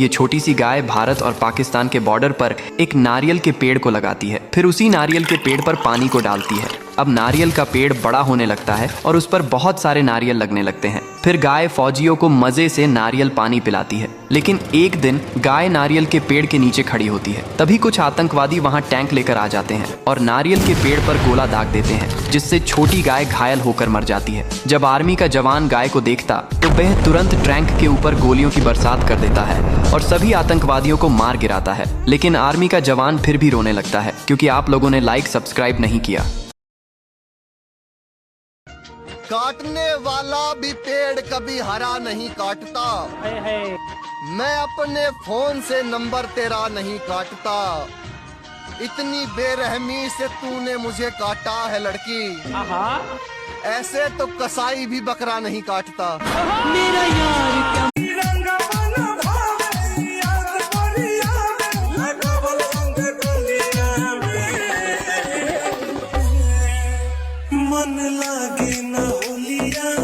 ये छोटी सी गाय भारत और पाकिस्तान के बॉर्डर पर एक नारियल के पेड़ को लगाती है, फिर उसी नारियल के पेड़ पर पानी को डालती है। अब नारियल का पेड़ बड़ा होने लगता है और उस पर बहुत सारे नारियल लगने लगते हैं। फिर गाय फौजियों को मजे से नारियल पानी पिलाती है। लेकिन एक दिन गाय नारियल के पेड़ के नीचे खड़ी होती है। तभी कुछ आतंकवादी वहां टैंक लेकर आ जाते हैं और नारियल के पेड़ पर गोला दाग देते हैं, जिससे छोटी गाय घायल होकर मर जाती है। जब आर्मी का जवान गाय को देखता तो वह तुरंत टैंक के ऊपर गोलियों की बरसात कर देता है और सभी आतंकवादियों को मार गिराता है। लेकिन आर्मी का जवान फिर भी रोने लगता है क्योंकि आप लोगों ने लाइक सब्सक्राइब नहीं किया। काटने वाला भी पेड़ कभी हरा नहीं काटता। मैं अपने फोन से नंबर तेरा नहीं काटता। इतनी बेरहमी से तूने मुझे काटा है लड़की, ऐसे तो कसाई भी बकरा नहीं काटता। मेरा यार मन लागे ना होलिया।